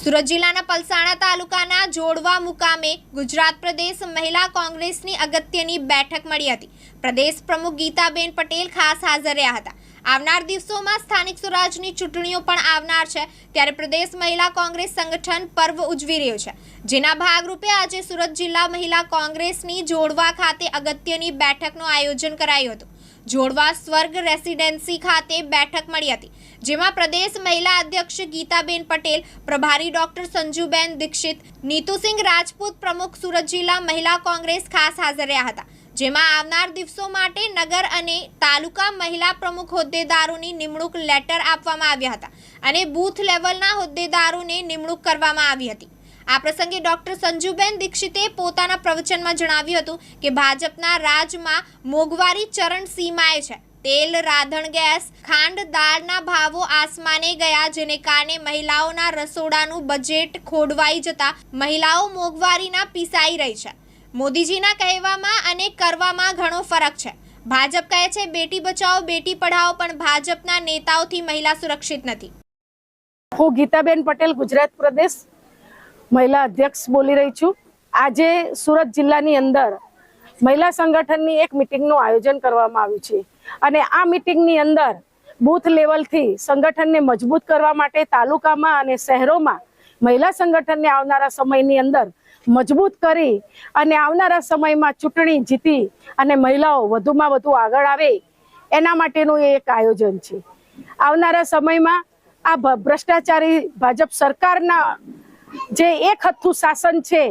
સુરત જિલ્લાના પલસાણા તાલુકાના જોડવા મુકામે ગુજરાત પ્રદેશ મહિલા કોંગ્રેસની અગત્યની બેઠક મળી હતી। પ્રદેશ પ્રમુખ ગીતાબેન પટેલ ખાસ હાજર રહ્યા હતા। આવનાર દિવસોમાં સ્થાનિક સ્વરાજની ચૂંટણીઓ પણ આવનાર છે, ત્યારે પ્રદેશ મહિલા કોંગ્રેસ સંગઠન પર્વ ઉજવી રહ્યું છે, જેના ભાગરૂપે આજે સુરત જિલ્લા મહિલા કોંગ્રેસની જોડવા ખાતે અગત્યની બેઠકનું આયોજન કરાયું હતું। જોડવા સ્વર્ગ રેસિડેન્સી ખાતે બેઠક મળી હતી, જેમાં પ્રદેશ મહિલા અધ્યક્ષ ગીતાબેન પટેલ, પ્રભારી ડોક્ટર સંજુબેન દીક્ષિત, નીતુસિંહ રાજપૂત પ્રમુખ સુરત જિલ્લા મહિલા કોંગ્રેસ ખાસ હાજર રહ્યા હતા, જેમાં આવનાર દિવસો માટે નગર અને તાલુકા મહિલા પ્રમુખ હોદ્દેદારોની નિમણૂક લેટર આપવામાં આવ્યા હતા અને બૂથ લેવલના હોદ્દેદારોને નિમણૂક કરવામાં આવી હતી। આ પ્રસંગે ડોક્ટર સંજુબેન દીક્ષિતે પોતાના પ્રવચનમાં જણાવ્યું હતું કે ભાજપના રાજમાં મોંઘવારી ચરણ સીમાએ છે। તેલ, રાંધણ ગેસ, ખાંડ, દાળના ભાવો આસમાને ગયા, જેને કારણે મહિલાઓના રસોડાનું બજેટ ખોડવાઈ જતા મહિલાઓ મોંઘવારીના પીસાઈ રહી છે। મોદીજીના કહેવામાં અને કરવામાં ઘણો ફરક છે। ભાજપ કહે છે બેટી બચાવો બેટી પઢાઓ, પણ ભાજપના નેતાઓથી મહિલા સુરક્ષિત નથી। હું ગીતાબેન પટેલ, ગુજરાત પ્રદેશ મહિલા અધ્યક્ષ બોલી રહી છું। આજે સુરત જિલ્લાની અંદર મહિલા સંગઠનની એક મીટિંગનું આયોજન કરવામાં આવ્યું છે અને આ મીટિંગની અંદર બૂથ લેવલથી સંગઠનને મજબૂત કરવા માટે તાલુકામાં અને શહેરોમાં મહિલા સંગઠનને આવનારા સમયની અંદર મજબૂત કરી અને આવનારા સમયમાં ચૂંટણી જીતી અને મહિલાઓ વધુમાં વધુ આગળ આવે એના માટેનું એક આયોજન છે। આવનારા સમયમાં આ ભ્રષ્ટાચારી ભાજપ સરકારના જે એક હથ્થું શાસન છે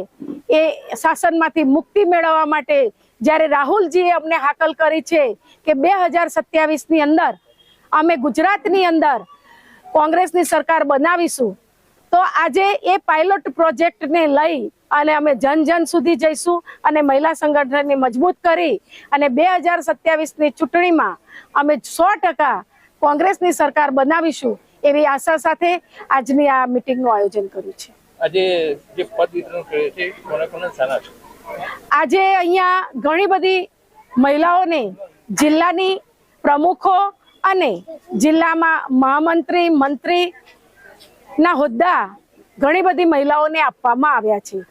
એ શાસનમાંથી મુક્તિ મેળવવા માટે જ્યારે રાહુલજીએ અમને હાકલ કરી છે કે 2027ની અંદર અમે ગુજરાતની અંદર કોંગ્રેસની સરકાર બનાવીશું, તો આજે એ પાયલોટ પ્રોજેક્ટને લઈ અને અમે જન જન સુધી જઈશું અને મહિલા સંગઠનને મજબૂત કરી અને 2027ની ચૂંટણીમાં અમે 100% કોંગ્રેસની સરકાર બનાવીશું એવી આશા સાથે આજની આ મીટિંગનું આયોજન કર્યું છે। આજે જે પદ વિતરણ કર્યું છે કોને કોને સાના છે? આજે અહીંયા ઘણી બધી મહિલાઓને જિલ્લાની પ્રમુખો અને જિલ્લામાં મહામંત્રી, મંત્રીના હોદ્દા ઘણી બધી મહિલાઓને આપવામાં આવ્યા છે।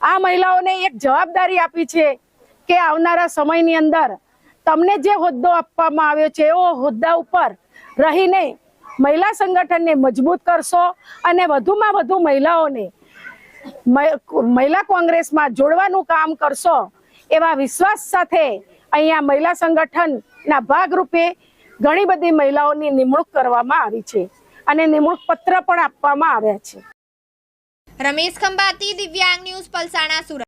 આ મહિલાઓને એક જવાબદારી આપી છે કે આવનારા સમયની અંદર તમને જે હોદ્દો આપવામાં આવ્યો છે એવો હોદ્દા ઉપર રહીને મહિલા સંગઠનને મજબૂત કરશો અને વધુમાં વધુ મહિલાઓને મહિલા કોંગ્રેસમાં જોડવાનું કામ કરશો એવા વિશ્વાસ સાથે અહીંયા મહિલા સંગઠનના ભાગરૂપે ઘણી બધી મહિલાઓની નિમણૂક કરવામાં આવી છે અને નિમણૂક પત્ર પણ આપવામાં આવ્યા છે। રમેશ ખંભાતી, દિવ્યાંગ ન્યૂઝ, પલસાણા, સુરત।